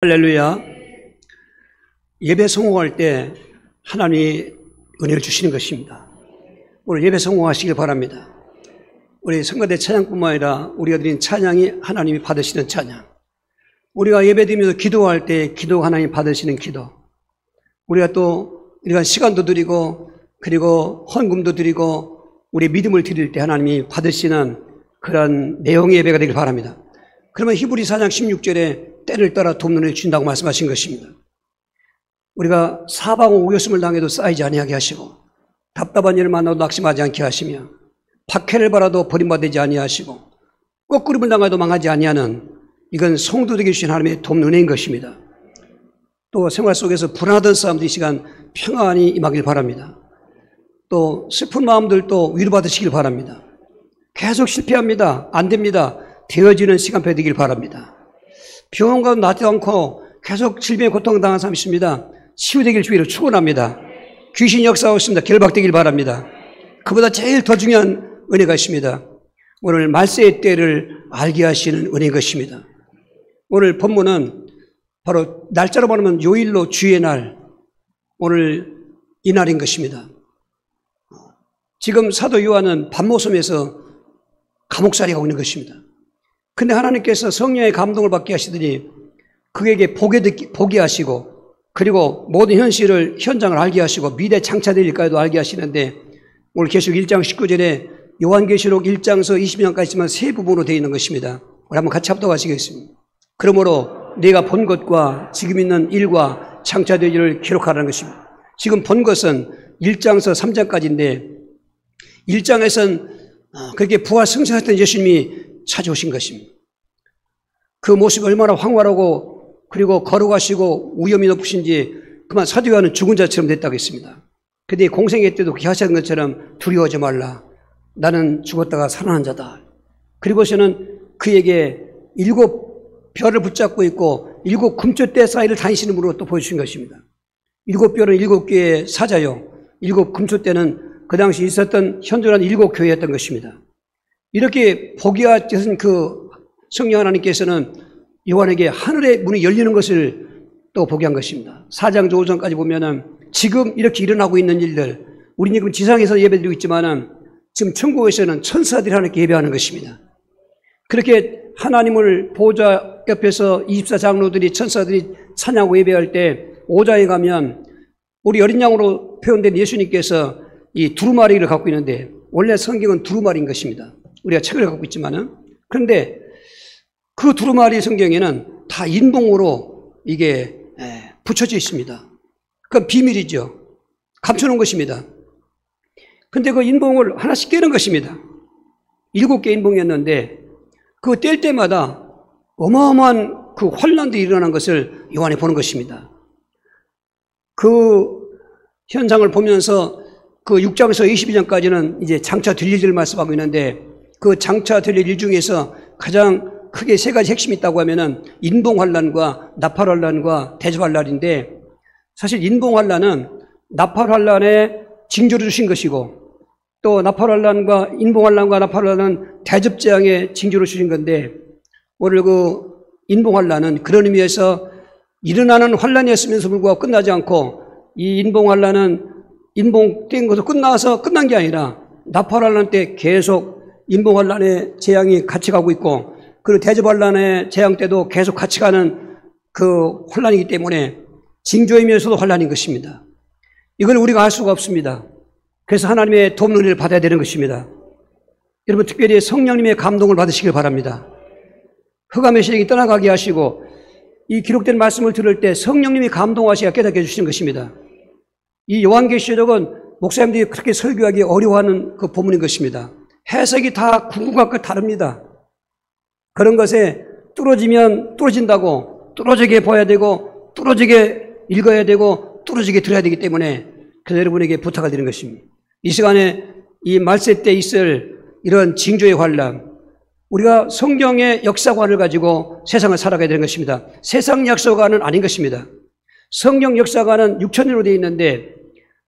할렐루야. 예배 성공할 때 하나님이 은혜를 주시는 것입니다. 오늘 예배 성공하시길 바랍니다. 우리 성가대 찬양뿐만 아니라 우리가 드린 찬양이 하나님이 받으시는 찬양, 우리가 예배드리면서 기도할 때 기도 하나님 받으시는 기도, 우리가 또 시간도 드리고 그리고 헌금도 드리고 우리 믿음을 드릴 때 하나님이 받으시는 그런 내용의 예배가 되길 바랍니다. 그러면 히브리 4장 16절에 때를 따라 돕는 은혜를 주신다고 말씀하신 것입니다. 우리가 사방으로 오겼음을 당해도 쌓이지 아니하게 하시고, 답답한 일을 만나도 낙심하지 않게 하시며, 박해를 받아도 버림받지 아니하시고, 꺾으림을 당해도 망하지 아니하는, 이건 성도들에게 주신 하나님의 돕는 은혜인 것입니다. 또 생활 속에서 불안하던 사람들 이 시간 평안히 임하길 바랍니다. 또 슬픈 마음들도 위로받으시길 바랍니다. 계속 실패합니다. 안 됩니다. 되어지는 시간표 되길 바랍니다. 병원 가도 낫지 않고 계속 질병에 고통당한 사람이 있습니다. 치유되길 주의로 축원합니다. 귀신 역사하고 있습니다. 결박되길 바랍니다. 그보다 제일 더 중요한 은혜가 있습니다. 오늘 말세의 때를 알게 하시는 은혜인 것입니다. 오늘 본문은 바로 날짜로 말하면 요일로 주의 날, 오늘 이날인 것입니다. 지금 사도 요한은 밤모섬에서 감옥살이 하고 있는 것입니다. 근데 하나님께서 성령의 감동을 받게 하시더니 그에게 보게 하시고, 그리고 모든 현장을 알게 하시고 미래 장차될 일까지도 알게 하시는데, 오늘 계시록 1장 19절에 요한계시록 1장서 20장까지 있지만 세 부분으로 되어 있는 것입니다. 우리 한번 같이 합독하시겠습니다. 그러므로 내가 본 것과 지금 있는 일과 장차될 일을 기록하라는 것입니다. 지금 본 것은 1장서 3장까지인데 1장에서는 그렇게 부활 승천했던 예수님이 찾아오신 것입니다. 그 모습이 얼마나 황홀하고 그리고 거룩하시고 위엄이 높으신지 그만 사도 요한은 죽은 자처럼 됐다고 했습니다. 그런데 공생애 때도 그렇게 하셨던 것처럼 두려워하지 말라. 나는 죽었다가 살아난 자다. 그리고서는 그에게 7 별을 붙잡고 있고 7 금초대 사이를 다니시는 분으로 또 보여주신 것입니다. 7 별은 7개의 사자요, 7 금초대는 그 당시 있었던 현존한 7 교회였던 것입니다. 이렇게 보게 하신 그 성령 하나님께서는 요한에게 하늘의 문이 열리는 것을 또 보게 한 것입니다. 4장 5장까지 보면은 지금 이렇게 일어나고 있는 일들, 우리 지금 지상에서 예배드리고 있지만은 지금 천국에서는 천사들이 하나님께 예배하는 것입니다. 그렇게 하나님을 보좌 옆에서 24장로들이 천사들이 찬양하고 예배할 때 5장에 가면 우리 어린 양으로 표현된 예수님께서 이 두루마리를 갖고 있는데, 원래 성경은 두루마리인 것입니다. 우리가 책을 갖고 있지만은, 그런데 그 두루마리 성경에는 다 인봉으로 이게 붙여져 있습니다. 그건 비밀이죠. 감춰놓은 것입니다. 근데 그 인봉을 하나씩 떼는 것입니다. 7개 인봉이었는데 그 뗄 때마다 어마어마한 그 환란들이 일어난 것을 요한이 보는 것입니다. 그 현상을 보면서 그 6장에서 22장까지는 이제 장차 될 일들을 말씀하고 있는데, 그 장차 될 일 중에서 가장 크게 3가지 핵심이 있다고 하면은 인봉환란과 나팔환란과 대접환란인데, 사실 인봉환란은 나팔환란에 징조를 주신 것이고, 또 나팔환란과 인봉환란과 나팔환란은 대접재앙의 징조를 주신 건데, 오늘 그 인봉환란은 그런 의미에서 일어나는 환란이었으면서 불구하고 끝나지 않고, 이 인봉환란은 인봉된 것도 끝나서 끝난 게 아니라 나팔환란 때 계속 인봉환란의 재앙이 같이 가고 있고, 그리고 대접환란의 재앙 때도 계속 같이 가는 그 환란이기 때문에 징조이면서도 환란인 것입니다. 이걸 우리가 알 수가 없습니다. 그래서 하나님의 돕는 은혜를 받아야 되는 것입니다. 여러분, 특별히 성령님의 감동을 받으시길 바랍니다. 흑암의 시력이 떠나가게 하시고, 이 기록된 말씀을 들을 때 성령님이 감동하시아 깨닫게 해주시는 것입니다. 이 요한계시록은 목사님들이 그렇게 설교하기 어려워하는 그 본문인 것입니다. 해석이 다 국가가 다릅니다. 그런 것에 뚫어지면 뚫어진다고, 뚫어지게 봐야 되고, 뚫어지게 읽어야 되고, 뚫어지게 들어야 되기 때문에, 그래서 여러분에게 부탁을 드리는 것입니다. 이 시간에 이 말세 때 있을 이런 징조의 환란, 우리가 성경의 역사관을 가지고 세상을 살아가야 되는 것입니다. 세상 역사관은 아닌 것입니다. 성경 역사관은 6,000년으로 되어 있는데,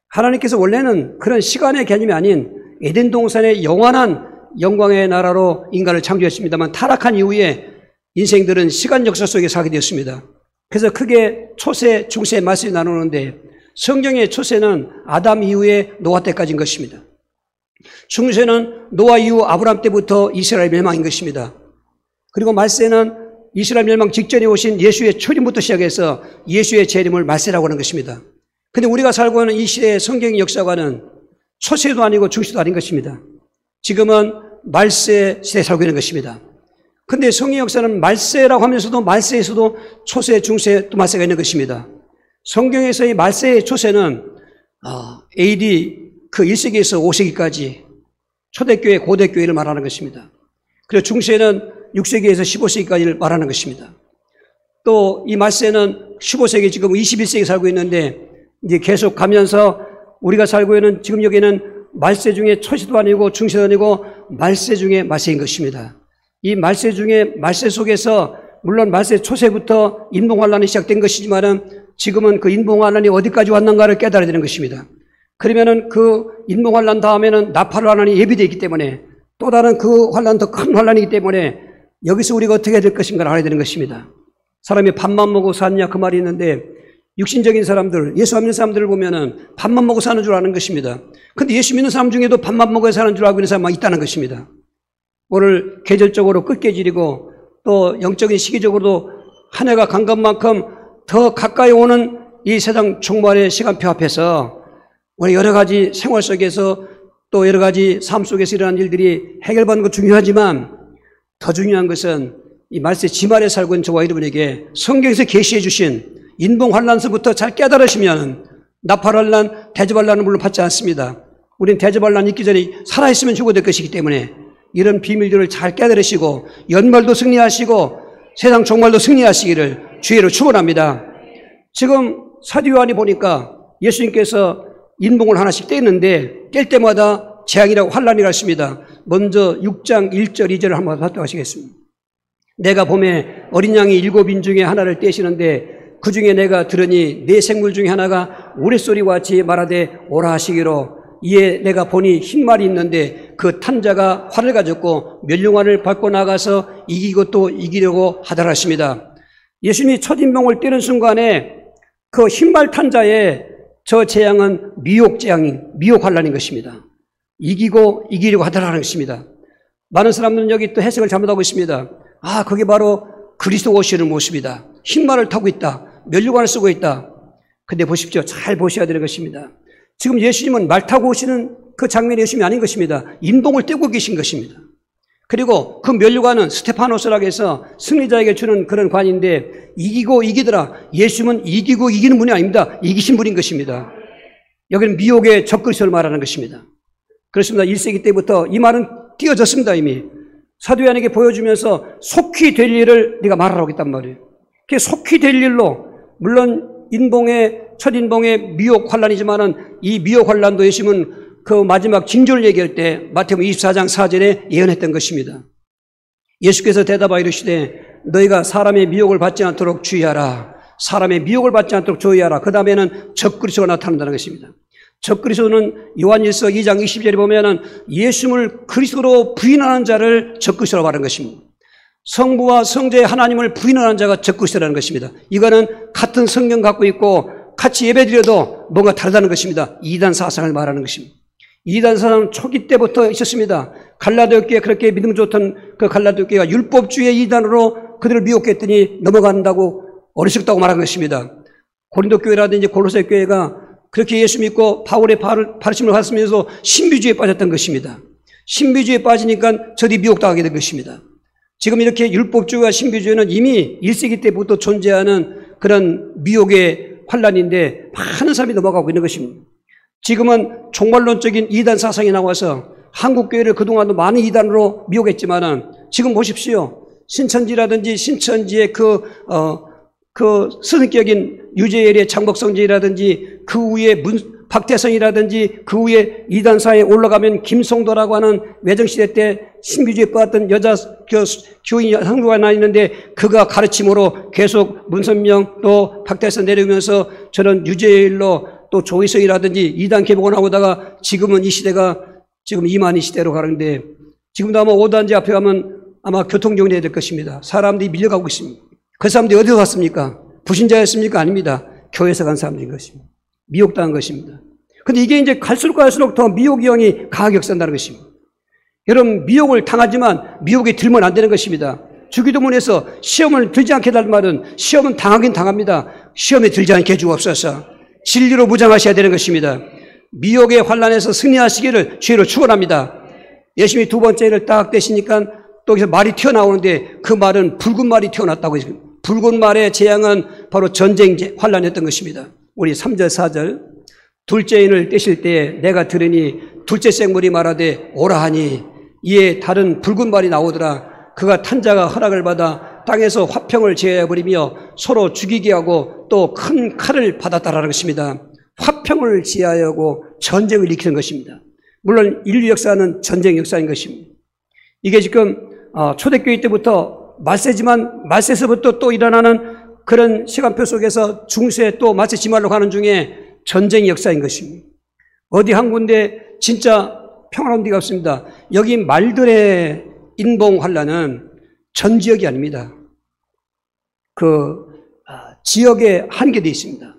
하나님께서 원래는 그런 시간의 개념이 아닌 에덴 동산의 영원한 영광의 나라로 인간을 창조했습니다만, 타락한 이후에 인생들은 시간 역사 속에 살게 되었습니다. 그래서 크게 초세, 중세, 말세에 나누는데 성경의 초세는 아담 이후에 노아 때까지인 것입니다. 중세는 노아 이후 아브라함 때부터 이스라엘 멸망인 것입니다. 그리고 말세는 이스라엘 멸망 직전에 오신 예수의 초림부터 시작해서 예수의 재림을 말세라고 하는 것입니다. 그런데 우리가 살고 있는 이 시대의 성경의 역사관은 초세도 아니고 중세도 아닌 것입니다. 지금은 말세 시대에 살고 있는 것입니다. 그런데 성경 역사는 말세라고 하면서도 말세에서도 초세, 중세, 또 말세가 있는 것입니다. 성경에서의 말세의 초세는 AD 그 1세기에서 5세기까지 초대교회, 고대교회를 말하는 것입니다. 그리고 중세는 6세기에서 15세기까지를 말하는 것입니다. 또 이 말세는 15세기 지금 21세기 살고 있는데 이제 계속 가면서 우리가 살고 있는 지금 여기는 말세 중에 초세도 아니고 중세도 아니고 말세 중에 말세인 것입니다. 이 말세 중에 말세 속에서 물론 말세 초세부터 인봉환란이 시작된 것이지만은 지금은 그 인봉환란이 어디까지 왔는가를 깨달아야 되는 것입니다. 그러면은 그 인봉환란 다음에는 나팔환란이 예비되어 있기 때문에 또 다른 그 환란 더 큰 환란이기 때문에 여기서 우리가 어떻게 해야 될 것인가를 알아야 되는 것입니다. 사람이 밥만 먹고 사느냐 그 말이 있는데 육신적인 사람들, 예수 안 믿는 사람들을 보면은 밥만 먹고 사는 줄 아는 것입니다. 그런데 예수 믿는 사람 중에도 밥만 먹어야 사는 줄 알고 있는 사람이 있다는 것입니다. 오늘 계절적으로 끝계질이고 또 영적인 시기적으로도 한 해가 간 것만큼 더 가까이 오는 이 세상 종말의 시간표 앞에서 우리 여러 가지 생활 속에서 또 여러 가지 삶 속에서 일어나는 일들이 해결받는 것 중요하지만 더 중요한 것은 이 말세 지말에 살고 있는 저와 여러분에게 성경에서 계시해 주신 인봉환란서부터 잘 깨달으시면 나팔환란, 대접환란은 물론 받지 않습니다. 우리는 대접환란 있기 전에 살아있으면 죽어야 될 것이기 때문에 이런 비밀들을 잘 깨달으시고 연말도 승리하시고 세상 종말도 승리하시기를 주의로 축원합니다. 지금 사도 요한이 보니까 예수님께서 인봉을 하나씩 떼는데 뗄 때마다 재앙이라고 환란이라고 했습니다. 먼저 6장 1절 2절을 한번 받도록 하시겠습니다. 내가 봄에 어린 양이 7인 중에 하나를 떼시는데 그 중에 내가 들으니 네 생물 중에 하나가 우레소리와 같이 말하되 오라 하시기로 이에 내가 보니 흰 말이 있는데 그 탄자가 활을 가졌고 멸류관을 밟고 나가서 이기고 또 이기려고 하더라 하십니다. 예수님이 첫 인봉을 떼는 순간에 그 흰말 탄자의 저 재앙은 미혹 환란인 것입니다. 이기고 이기려고 하더라는 것입니다. 많은 사람들은 여기 또 해석을 잘못하고 있습니다. 그게 바로 그리스도 오시는 모습이다. 흰말을 타고 있다. 멸류관을 쓰고 있다. 근데 보십시오. 잘 보셔야 되는 것입니다. 지금 예수님은 말 타고 오시는 그 장면이 예수님이 아닌 것입니다. 인봉을 떼고 계신 것입니다. 그리고 그 멸류관은 스테파노스라고 해서 승리자에게 주는 그런 관인데 이기고 이기더라. 예수님은 이기고 이기는 분이 아닙니다. 이기신 분인 것입니다. 여기는 미혹의 적그리스도를 말하는 것입니다. 그렇습니다. 1세기 때부터 이 말은 띄어졌습니다. 이미 사도 요한에게 보여주면서 속히 될 일을 네가 말하라고 했단 말이에요. 그게 속히 될 일로 물론 첫 인봉의 미혹 환란이지만은 이 미혹 환란도 예수님은 그 마지막 징조를 얘기할 때 마태복음 24장 4절에 예언했던 것입니다. 예수께서 대답하여 이르시되 너희가 사람의 미혹을 받지 않도록 주의하라. 사람의 미혹을 받지 않도록 주의하라. 그 다음에는 적그리스도가 나타난다는 것입니다. 적그리스도는 요한일서 2장 20절에 보면은 예수님을 그리스도로 부인하는 자를 적그리스도라고 하는 것입니다. 성부와 성자의 하나님을 부인하는 자가 적그리스도라는 것입니다. 이거는 같은 성경 갖고 있고 같이 예배드려도 뭔가 다르다는 것입니다. 이단 사상을 말하는 것입니다. 이단 사상은 초기 때부터 있었습니다. 갈라디아 교회 그렇게 믿음 좋던 그 갈라디아 교회가 율법주의 이단으로 그들을 미혹했더니 넘어간다고 어리석다고 말한 것입니다. 고린도 교회라든지 골로새 교회가 그렇게 예수 믿고 바울의 가르침을 받으면서 신비주의에 빠졌던 것입니다. 신비주의에 빠지니까 저들이 미혹당하게 된 것입니다. 지금 이렇게 율법주의와 신비주의는 이미 1세기 때부터 존재하는 그런 미혹의 환란인데 많은 사람이 넘어가고 있는 것입니다. 지금은 종말론적인 이단 사상이 나와서 한국교회를 그동안도 많은 이단으로 미혹했지만은 지금 보십시오. 신천지라든지 신천지의 그 스승격인 유재열의 장복성지라든지 그 후에 박태성이라든지 그 후에 이단사에 올라가면 김성도라고 하는 외정시대 때 신비주의에 빠졌던 여자 교인 성도가 하나 있는데 그가 가르침으로 계속 문선명 또 박태성 내려오면서 저는 유재열로 또 조희성이라든지 이단 개복을 하고다가 지금은 이 시대가 지금 이만희 시대로 가는데 지금도 아마 5단지 앞에 가면 아마 교통정리해야 될 것입니다. 사람들이 밀려가고 있습니다. 그 사람들이 어디서 왔습니까? 불신자였습니까? 아닙니다. 교회에서 간 사람들인 것입니다. 미혹당한 것입니다. 근데 이게 이제 갈수록 더 미혹의 영이 강하게 역사한다는 것입니다. 여러분, 미혹을 당하지만 미혹에 들면 안 되는 것입니다. 주기도문에서 시험을 들지 않게 달는 말은 시험은 당하긴 당합니다. 시험에 들지 않게 해주옵소서. 진리로 무장하셔야 되는 것입니다. 미혹의 환란에서 승리하시기를 주의로 축원합니다. 예수님이 두 번째를 딱 떼시니까 또 여기서 말이 튀어나오는데 그 말은 붉은 말이 튀어났다고 했습니다. 붉은 말의 재앙은 바로 전쟁 환란이었던 것입니다. 우리 3절 4절 둘째 인을 떼실 때에 내가 들으니 둘째 생물이 말하되 오라 하니 이에 다른 붉은 말이 나오더라. 그가 탄자가 허락을 받아 땅에서 화평을 제하여버리며 서로 죽이게 하고 또 큰 칼을 받았다라는 것입니다. 화평을 제하여고 전쟁을 일으키는 것입니다. 물론 인류 역사는 전쟁 역사인 것입니다. 이게 지금 초대교회 때부터 말세지만 말세에서부터 또 일어나는 그런 시간표 속에서 중세 또 말세 지말로 가는 중에 전쟁 역사인 것입니다. 어디 한 군데 진짜 평화로운 데가 없습니다. 여기 말들의 인봉 환란은 전 지역이 아닙니다. 지역에 한계되어 있습니다.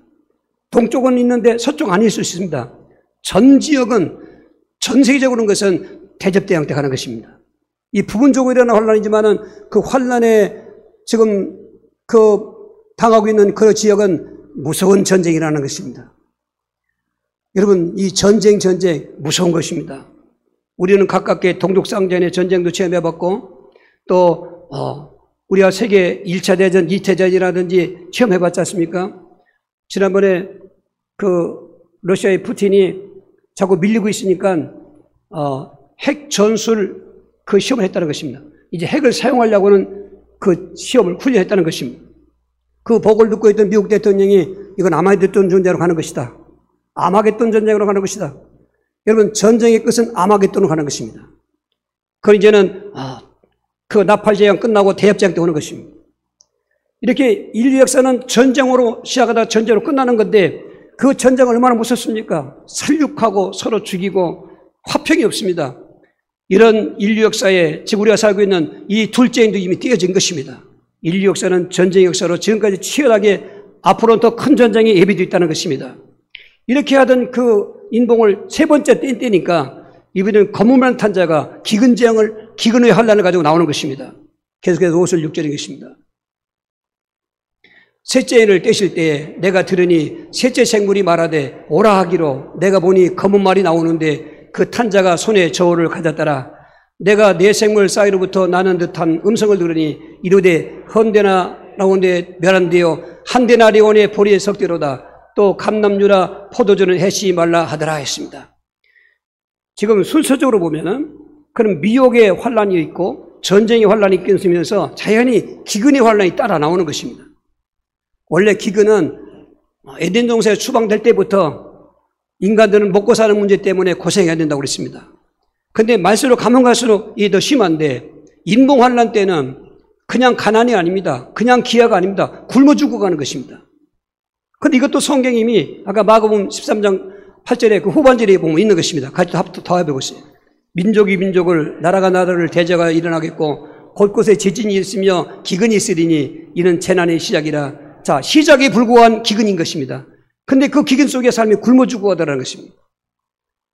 동쪽은 있는데 서쪽 아닐 수 있습니다. 전 지역은 전 세계적으로는 것은 대접대항 때 가는 것입니다. 이 부분적으로 일어나는 환란이지만은 그 환란에 지금 당하고 있는 그 지역은 무서운 전쟁이라는 것입니다. 여러분, 이 전쟁 무서운 것입니다. 우리는 가깝게 동족상전의 전쟁도 체험해봤고 또 우리가 세계 1차 대전, 2차 대전이라든지 체험해봤지 않습니까? 지난번에 러시아의 푸틴이 자꾸 밀리고 있으니까 핵 전술 시험을 했다는 것입니다. 이제 핵을 사용하려고는 그 시험을 훈련했다는 것입니다. 그 보고를 듣고 있던 미국 대통령이 이건 아마겟돈 전쟁으로 가는 것이다. 아마겟돈 전쟁으로 가는 것이다. 여러분, 전쟁의 끝은 아마겟돈으로 가는 것입니다. 그건 이제는 그 나팔 재앙 끝나고 대협장 때 오는 것입니다. 이렇게 인류 역사는 전쟁으로 시작하다 전쟁으로 끝나는 건데 그 전쟁은 얼마나 무섭습니까? 살육하고 서로 죽이고 화평이 없습니다. 이런 인류 역사에 지금 우리가 살고 있는 이 둘째인도 이미 띄어진 것입니다. 인류 역사는 전쟁 역사로 지금까지 치열하게 앞으로는 더 큰 전쟁이 예비되어 있다는 것입니다. 이렇게 하던 그 인봉을 세 번째 떼니까 이번에는 검은만 탄자가 기근의 환란을 가지고 나오는 것입니다. 계속해서 5절 6절인 것입니다. 셋째 인을 떼실 때에 내가 들으니 셋째 생물이 말하되 오라 하기로 내가 보니 검은 말이 나오는데 그 탄자가 손에 저울을 가졌더라. 내가 내 생물 사이로부터 나는 듯한 음성을 들으니 이르되 헌데나 라온데 멸한되어 한데나리온의 보리에 석대로다. 또 감남유라 포도주는 해시 말라 하더라 했습니다. 지금 순서적으로 보면은 그런 미혹의 환란이 있고 전쟁의 환란이 있으면서 자연히 기근의 환란이 따라 나오는 것입니다. 원래 기근은 에덴 동산에 추방될 때부터 인간들은 먹고 사는 문제 때문에 고생해야 된다고 그랬습니다. 근데 말수로 가면 갈수록 이게 더 심한데 인봉 환란 때는 그냥 가난이 아닙니다. 그냥 기아가 아닙니다. 굶어 죽고 가는 것입니다. 근데 이것도 성경이 이미 아까 마가복음 13장 8절에 그 후반절에 보면 있는 것입니다. 같이 더 해보겠어요. 민족이 민족을 나라가 나라를 대적하여 일어나겠고 곳곳에 지진이 있으며 기근이 있으리니 이는 재난의 시작이라. 자, 시작에 불과한 기근인 것입니다. 근데 그 기근 속에 삶이 굶어 죽어가더라는 것입니다.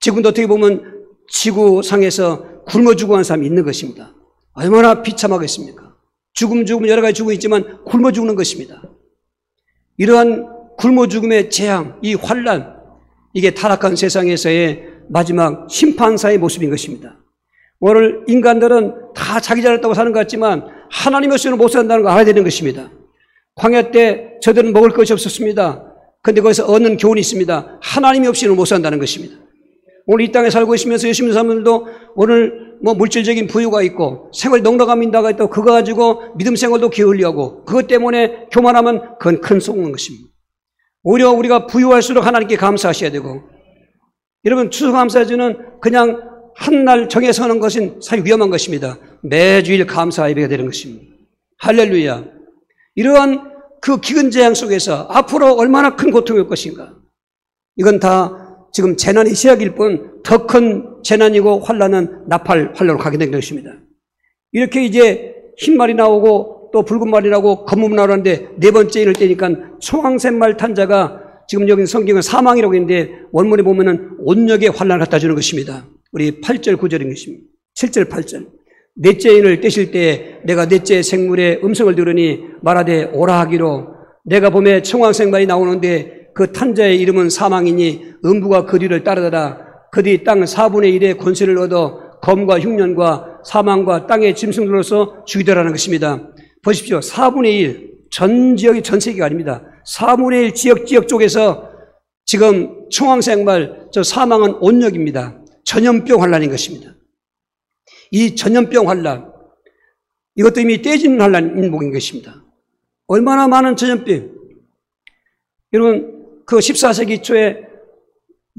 지금도 어떻게 보면 지구상에서 굶어 죽어가는 사람이 있는 것입니다. 얼마나 비참하겠습니까? 죽음 여러 가지 죽음이 있지만 굶어 죽는 것입니다. 이러한 굶어 죽음의 재앙, 이 환란, 이게 타락한 세상에서의 마지막 심판사의 모습인 것입니다. 오늘 인간들은 다 자기 잘했다고 사는 것 같지만 하나님 없이는 못 산다는 걸 알아야 되는 것입니다. 광야 때 저들은 먹을 것이 없었습니다. 그런데 거기서 얻는 교훈이 있습니다. 하나님이 없이는 못 산다는 것입니다. 오늘 이 땅에 살고 있으면서 열심히 사는 사람들도 오늘 물질적인 부유가 있고 생활 넉넉한 민다가 있다고 그거 가지고 믿음 생활도 게을리하고 그것 때문에 교만하면 그건 큰 속는 것입니다. 오히려 우리가 부유할수록 하나님께 감사하셔야 되고, 여러분 추수감사주는 그냥 한 날 정해서 하는 것은 사실 위험한 것입니다. 매주일 감사 예배가 되는 것입니다. 할렐루야. 이러한 그 기근 재앙 속에서 앞으로 얼마나 큰 고통이 올 것인가. 이건 다 지금 재난이 시작일 뿐 더 큰 재난이고 환란은 나팔 환란으로 가게 된 것입니다. 이렇게 이제 흰말이 나오고 또 붉은 말이라고 검은 말하는데 네 번째 인을 떼니까 청황색 탄자가 지금 여기 성경은 사망이라고 있는데 원문에 보면은 온역의 환란을 갖다 주는 것입니다. 우리 8절 9절인 것입니다. 7절 8절. 넷째 인을 떼실 때 내가 넷째 생물의 음성을 들으니 말하되 오라 하기로 내가 봄에 청황색 말이 나오는데 그 탄자의 이름은 사망이니 음부가 그 뒤를 따르더라. 그들이 땅 4분의 1의 권세를 얻어 검과 흉년과 사망과 땅의 짐승들로서 죽이더라는 것입니다. 보십시오. 4분의 1, 전 지역이 전 세계가 아닙니다. 4분의 1 지역 쪽에서 지금 청황색말 저 사망은 온역입니다. 전염병 환란인 것입니다. 이 전염병 환란, 이것도 이미 떼지는 환란 인목인 것입니다. 얼마나 많은 전염병. 여러분, 그 14세기 초에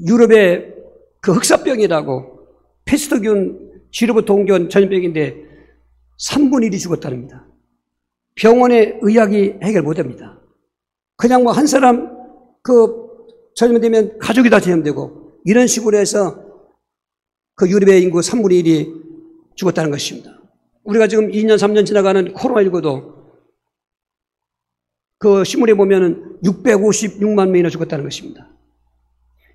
유럽의 그 흑사병이라고 페스트균, 쥐로부터 옮겨온 전염병인데 3분의 1이 죽었답니다. 병원의 의학이 해결 못합니다. 그냥 뭐 한 사람 그 전염되면 가족이 다 전염되고 이런 식으로 해서 그 유럽의 인구 3분의 1이 죽었다는 것입니다. 우리가 지금 2년, 3년 지나가는 코로나19도 그 신문에 보면은 656만 명이나 죽었다는 것입니다.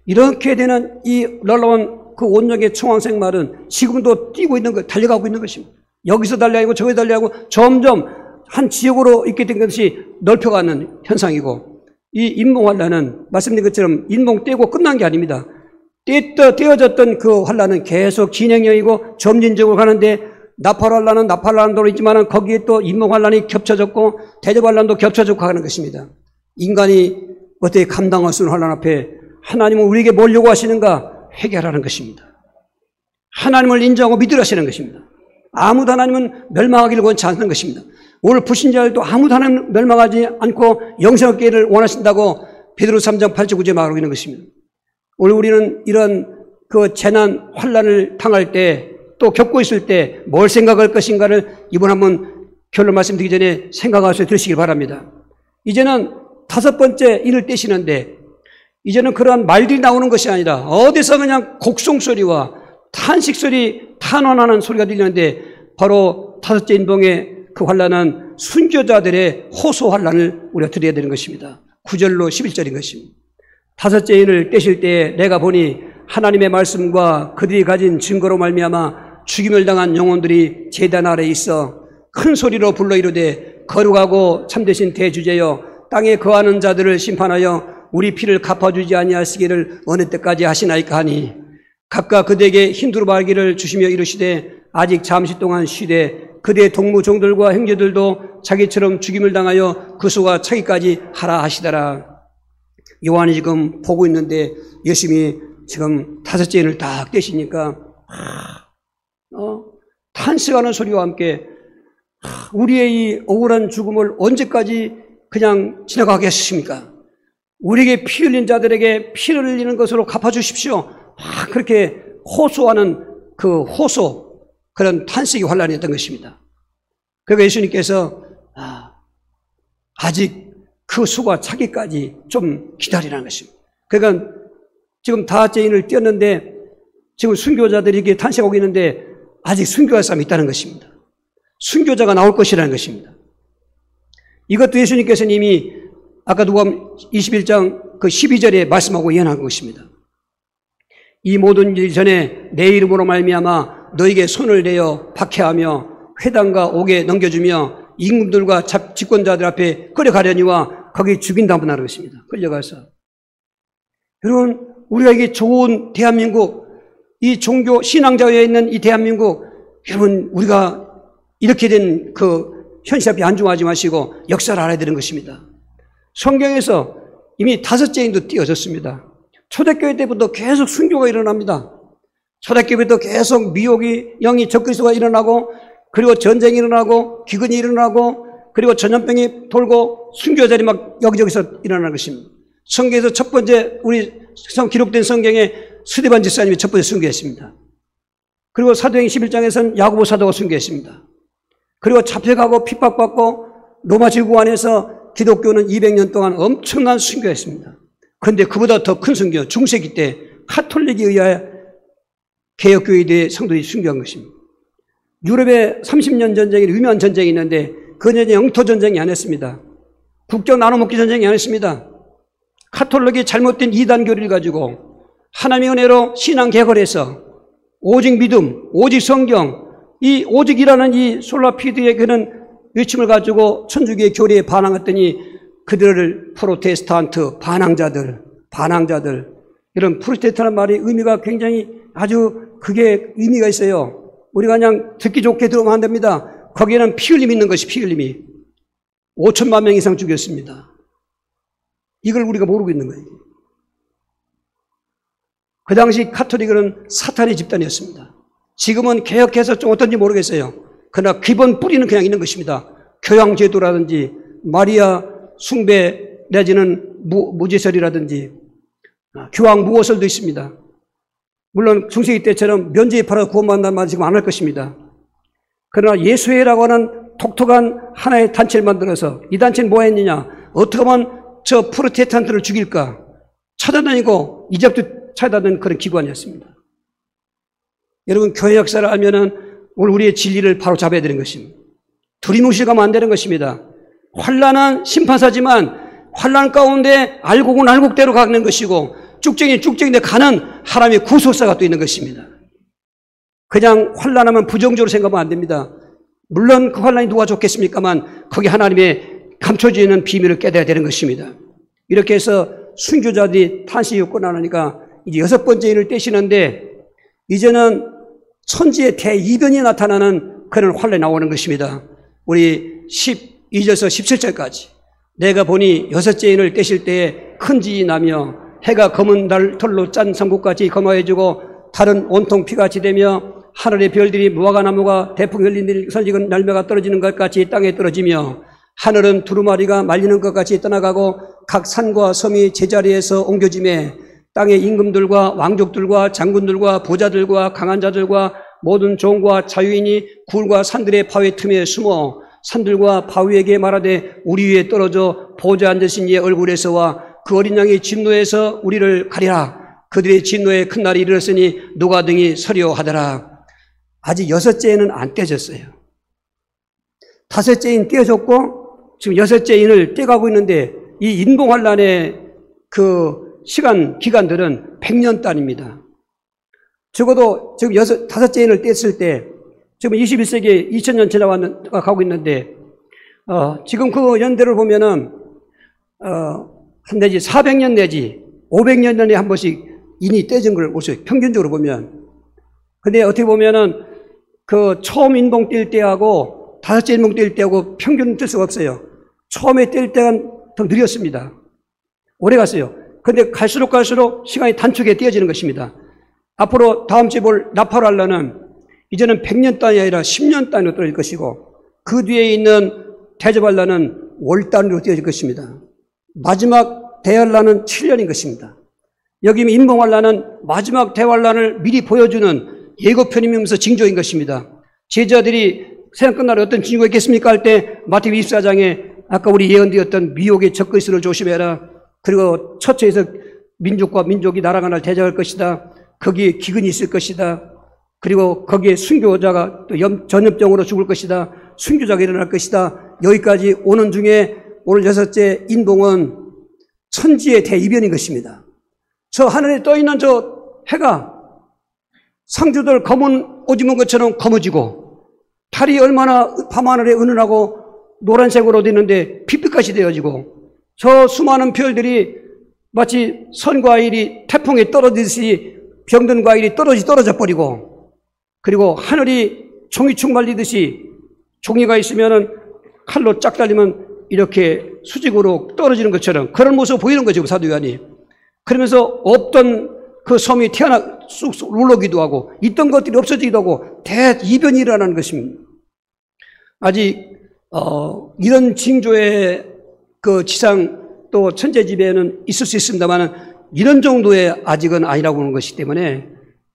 이렇게 되는 이 놀라운 그 온역의 청황색 말은 지금도 뛰고 있는 것, 달려가고 있는 것입니다. 여기서 달려가고 저기 달려가고 점점 한 지역으로 있게 된 것이 넓혀가는 현상이고 이 인봉환란은 말씀드린 것처럼 인봉 떼고 끝난 게 아닙니다. 떼어졌던 그 환란은 계속 진행형이고 점진적으로 가는데 나팔환란은 나팔환란도 있지만 거기에 또 인봉환란이 겹쳐졌고 대접환란도 겹쳐졌고 하는 것입니다. 인간이 어떻게 감당할 수 있는 환란 앞에 하나님은 우리에게 뭘 요구하시는가? 해결하는 것입니다. 하나님을 인정하고 믿으라 하시는 것입니다. 아무도 하나님은 멸망하기를 원치 않는 것입니다. 오늘 불신자들도 아무도 하나님 멸망하지 않고 영생 얻기를 원하신다고 베드로 3장 8절 9절에 말하고 있는 것입니다. 오늘 우리는 이런 그 재난 환란을 당할 때 또 겪고 있을 때 뭘 생각할 것인가를 이번 한번 결론 말씀드리기 전에 생각하셔서 들으시길 바랍니다. 이제는 5번째 인을 떼시는데 이제는 그러한 말들이 나오는 것이 아니라 어디서 그냥 곡송소리와 탄식소리, 탄원하는 소리가 들리는데 바로 5째 인봉의 그 환란은 순교자들의 호소 환란을 우리가 드려야 되는 것입니다. 9절로 11절인 것입니다. 5째 인을 떼실 때에 내가 보니 하나님의 말씀과 그들이 가진 증거로 말미암아 죽임을 당한 영혼들이 제단 아래에 있어 큰 소리로 불러 이르되 거룩하고 참되신 대주제여 땅에 거하는 자들을 심판하여 우리 피를 갚아주지 아니하시기를 어느 때까지 하시나이까 하니 각각 그들에게 힘두루 말기를 주시며 이르시되 아직 잠시 동안 쉬되 그들의 동무 종들과 형제들도 자기처럼 죽임을 당하여 그 수가 차기까지 하라 하시더라. 요한이 지금 보고 있는데 열심히 지금 5째 인을 딱 떼시니까 탄식하는 소리와 함께 우리의 이 억울한 죽음을 언제까지 그냥 지나가게 하십니까? 우리에게 피 흘린 자들에게 피를 흘리는 것으로 갚아주십시오. 그렇게 호소하는 그 호소, 그런 탄식이 환란이었던 것입니다. 그러니까 예수님께서 아직 그 수가 차기까지 좀 기다리라는 것입니다. 그러니까 지금 5째 인을 띄었는데 지금 순교자들이 이렇게 탄식하고 있는데 아직 순교할 사람이 있다는 것입니다. 순교자가 나올 것이라는 것입니다. 이것도 예수님께서는 이미 아까 누가복음 21장 그 12절에 말씀하고 예언한 것입니다. 이 모든 일 전에 내 이름으로 말미암아 너에게 손을 내어 박해하며 회당과 옥에 넘겨주며 임금들과 집권자들 앞에 끌어가려니와 거기 죽인다고 하는 것입니다. 끌려가서. 여러분, 우리가 이게 좋은 대한민국, 이 종교 신앙자에 있는 이 대한민국, 여러분 우리가 이렇게 된 그 현실 앞에 안중하지 마시고 역사를 알아야 되는 것입니다. 성경에서 이미 5째 인도 띄어졌습니다. 초대교회 때부터 계속 순교가 일어납니다. 초대교회부터 계속 미혹이 영이 적그리스도가 일어나고 그리고 전쟁이 일어나고 기근이 일어나고 그리고 전염병이 돌고 순교자들이 막 여기저기서 일어나는 것입니다. 성경에서 첫 번째 우리 기록된 성경에 스데반 집사님이 첫 번째 순교했습니다. 그리고 사도행 11장에서는 야고보 사도가 순교했습니다. 그리고 잡혀가고 핍박받고 로마 제국 안에서 기독교는 200년 동안 엄청난 순교했습니다. 그런데 그보다 더 큰 순교, 중세기 때 카톨릭에 의하여 개혁교회의 성도들이 순교한 것입니다. 유럽에 30년 전쟁이 유명한 전쟁이 있는데 근현의 영토전쟁이 아니었습니다. 국경 나눠먹기 전쟁이 아니었습니다. 카톨릭이 잘못된 이단 교리를 가지고 하나님의 은혜로 신앙 개걸해서 오직 믿음, 오직 성경, 이 오직이라는 이 솔라피드의 그런 외침을 가지고 천주교의 교리에 반항했더니 그들을 프로테스탄트, 반항자들, 이런 프로테스탄트라는 말이 의미가 굉장히 아주 그게 의미가 있어요. 우리가 그냥 듣기 좋게 들으면 안 됩니다. 거기에는 피 흘림이 있는 것이 피 흘림이. 5천만 명 이상 죽였습니다. 이걸 우리가 모르고 있는 거예요. 그 당시 카톨릭은 사탄의 집단이었습니다. 지금은 개혁해서 좀 어떤지 모르겠어요. 그러나 기본 뿌리는 그냥 있는 것입니다. 교양제도라든지 마리아 숭배 내지는 무제설이라든지 교황무호설도 있습니다. 물론 중세기 때처럼 면제에 팔아 구원받는다는 말은 지금 안 할 것입니다. 그러나 예수회라고 하는 독특한 하나의 단체를 만들어서 이 단체는 뭐 했느냐, 어떻게 하면 저 프로테스탄트를 죽일까 찾아다니고 이적도 찾아다니는 그런 기관이었습니다. 여러분, 교회 역사를 알면은 오늘 우리의 진리를 바로 잡아야 되는 것입니다. 두리뭉실 가면 안 되는 것입니다. 환난은 심판사지만 환난 가운데 알곡은 알곡대로 가는 것이고 쭉정이내 가는 하나님의 구속사가 또 있는 것입니다. 그냥 환난하면 부정적으로 생각하면 안 됩니다. 물론 그 환난이 누가 좋겠습니까만 거기 하나님의 감춰져 있는 비밀을 깨달아야 되는 것입니다. 이렇게 해서 순교자들이 탄식이 없고 나니까 이제 6번째 인을 떼시는데 이제는 천지의 대이변이 나타나는 그런 환란이 나오는 것입니다. 우리 12절에서 17절까지 내가 보니 6째 인을 떼실 때에 큰 지진이 나며 해가 검은 털로 짠 삼국같이 검화해지고 달은 온통 피같이 되며 하늘의 별들이 무화과나무가 대풍 열린 설익은 날매가 떨어지는 것 같이 땅에 떨어지며 하늘은 두루마리가 말리는 것 같이 떠나가고 각 산과 섬이 제자리에서 옮겨지매 땅의 임금들과 왕족들과 장군들과 부자들과 강한 자들과 모든 종과 자유인이 굴과 산들의 바위 틈에 숨어 산들과 바위에게 말하되 우리 위에 떨어져 보좌 앉으신 이의 얼굴에서와 그 어린 양의 진노에서 우리를 가리라. 그들의 진노의 큰 날이 이르렀으니 누가 등이 서려 하더라. 아직 6째에는 안 떼졌어요. 5째 인 떼어졌고 지금 6째 인을 떼가고 있는데 이 인봉환란의 그 기간들은 100년 단위입니다. 적어도 지금 5째 인을 뗐을 때 지금 21세기 2000년 지나가고 있는데 지금 그 연대를 보면은 한 내지 400년 내지 500년에 한 번씩 인이 떼진 걸 보세요. 평균적으로 보면. 근데 어떻게 보면은 그 처음 인봉 뗄 때하고 5째 인봉 뗄 때하고 평균 뗄 수가 없어요. 처음에 뗄 때는 더 느렸습니다. 오래 갔어요. 근데 갈수록 시간이 단축에 떼어지는 것입니다. 앞으로 다음 주에 볼 나팔환란은 이제는 100년 단위 아니라 10년 단위로 떨어질 것이고 그 뒤에 있는 대접환란은 월 단위로 떼어질 것입니다. 마지막 대환란은 7년인 것입니다. 여기 인봉환란은 마지막 대환란을 미리 보여주는 예고편이면서 징조인 것입니다. 제자들이 세상 끝날에 어떤 징조가 있겠습니까 할 때 마태복음 24장에 아까 우리 예언되었던 미혹의 적그리스도를 조심해라. 그리고 처처에서 민족과 민족이 나라가 날 대적할 것이다. 거기에 기근이 있을 것이다. 그리고 거기에 순교자가 또 전염병으로 죽을 것이다. 순교자가 일어날 것이다. 여기까지 오는 중에 오늘 6째 인봉은 천지의 대이변인 것입니다. 저 하늘에 떠있는 저 해가 상주들 검은 오지문 것처럼 검어지고 달이 얼마나 밤하늘에 은은하고 노란색으로 되는데 핏빛같이 되어지고 저 수많은 별들이 마치 선과일이 태풍에 떨어지듯이 병든 과일이 떨어져 버리고 그리고 하늘이 종이축 말리듯이 종이가 있으면은 칼로 짝 달리면 이렇게 수직으로 떨어지는 것처럼 그런 모습을 보이는 거죠, 사도 요한이. 그러면서 없던 그 섬이 쑥쑥 울러기도 하고 있던 것들이 없어지기도 하고 대이변이 일어나는 것입니다. 아직 이런 징조의 그 지상 또 천재지배는 있을 수 있습니다만 이런 정도의 아직은 아니라고 하는 것이기 때문에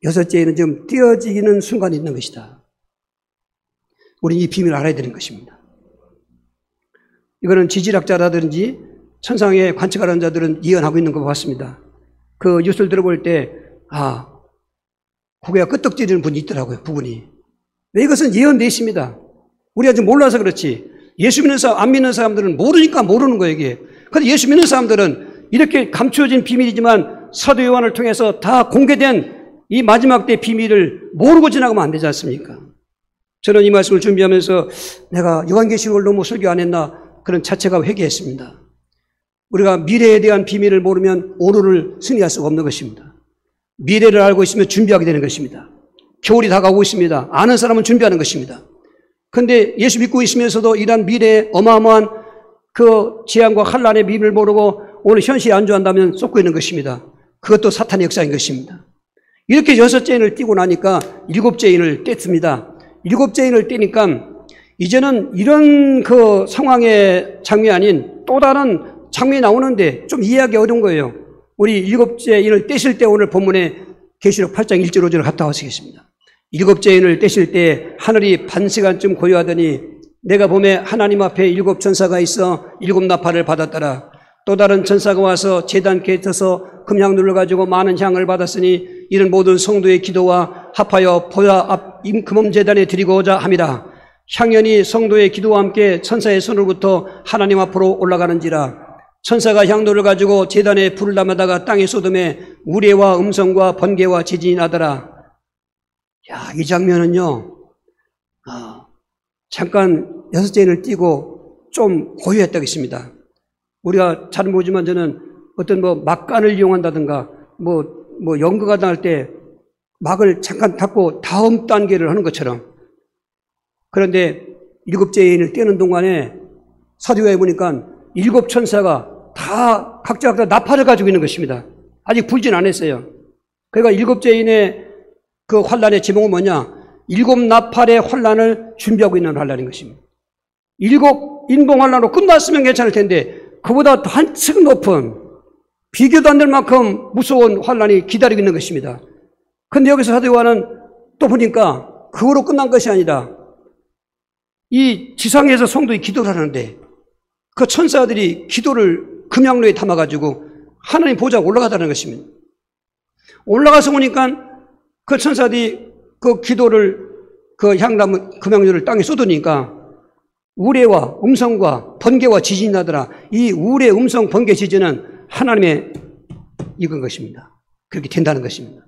6째에는 지금 띄어지는 순간이 있는 것이다. 우리는 이 비밀을 알아야 되는 것입니다. 이거는 지질학자라든지 천상의 관측하는 자들은 예언하고 있는 것 같습니다. 그 뉴스를 들어볼 때 고개가 끄떡지르는 분이 있더라고요. 부분이. 왜 이것은 예언되어 있습니다. 우리가 지금 몰라서 그렇지 예수 믿는 사람, 안 믿는 사람들은 모르니까 모르는 거예요, 이게. 그런데 예수 믿는 사람들은 이렇게 감추어진 비밀이지만 사도 요한을 통해서 다 공개된 이 마지막 때 비밀을 모르고 지나가면 안 되지 않습니까? 저는 이 말씀을 준비하면서 내가 요한계시록을 너무 설교 안 했나 그런 자체가 회개했습니다. 우리가 미래에 대한 비밀을 모르면 오늘을 승리할 수가 없는 것입니다. 미래를 알고 있으면 준비하게 되는 것입니다. 겨울이 다가오고 있습니다. 아는 사람은 준비하는 것입니다. 그런데 예수 믿고 있으면서도 이러한 미래에 어마어마한 그 재앙과 환란의 비밀을 모르고 오늘 현실에 안주한다면 쏟고 있는 것입니다. 그것도 사탄의 역사인 것입니다. 이렇게 6째 인을 띄고 나니까 7째 인을 뗐습니다. 7째 인을 떼니까 이제는 이런 그 상황의 장면이 아닌 또 다른 장면이 나오는데 좀 이해하기 어려운 거예요. 우리 7째 인을 떼실 때 오늘 본문에 계시록 8장 1절 5절을 갔다 와시겠습니다. 7째 인을 떼실 때 하늘이 반시간쯤 고요하더니 내가 보매 하나님 앞에 7 천사가 있어 7 나팔을 받았더라. 또 다른 천사가 와서 제단 곁에 서서 금향루를 가지고 많은 향을 받았으니 이는 모든 성도의 기도와 합하여 보좌 앞 금음제단에 드리고자 함이라. 향연이 성도의 기도와 함께 천사의 손으로부터 하나님 앞으로 올라가는지라. 천사가 향로를 가지고 제단에 불을 담아다가 땅에 쏟음에 우레와 음성과 번개와 지진이 나더라. 야, 이 장면은요, 잠깐 6째 인을 띄고 좀 고요했다고 했습니다. 우리가 잘 모르지만 저는 어떤 막간을 이용한다든가 연극가 나갈 때 막을 잠깐 닫고 다음 단계를 하는 것처럼. 그런데 7째 인을 떼는 동안에 사도요한에 보니까 7 천사가 다 각자 나팔을 가지고 있는 것입니다. 아직 불진 않았어요. 그러니까 7째 인의 그 환란의 제목은 뭐냐? 7 나팔의 환란을 준비하고 있는 환란인 것입니다. 7 인봉 환란으로 끝났으면 괜찮을 텐데 그보다 한층 높은 비교도 안 될 만큼 무서운 환란이 기다리고 있는 것입니다. 그런데 여기서 사도 요한은 또 보니까 그거로 끝난 것이 아니라 이 지상에서 성도의 기도를 하는데 그 천사들이 기도를 금향로에 담아가지고 하나님 보좌에 올라가다는 것입니다. 올라가서 보니까 그 천사들이 그 기도를 그 향나무 금향로를 땅에 쏟으니까 우레와 음성과 번개와 지진이 나더라. 이 우레, 음성, 번개, 지진은 하나님의 이건 것입니다. 그렇게 된다는 것입니다.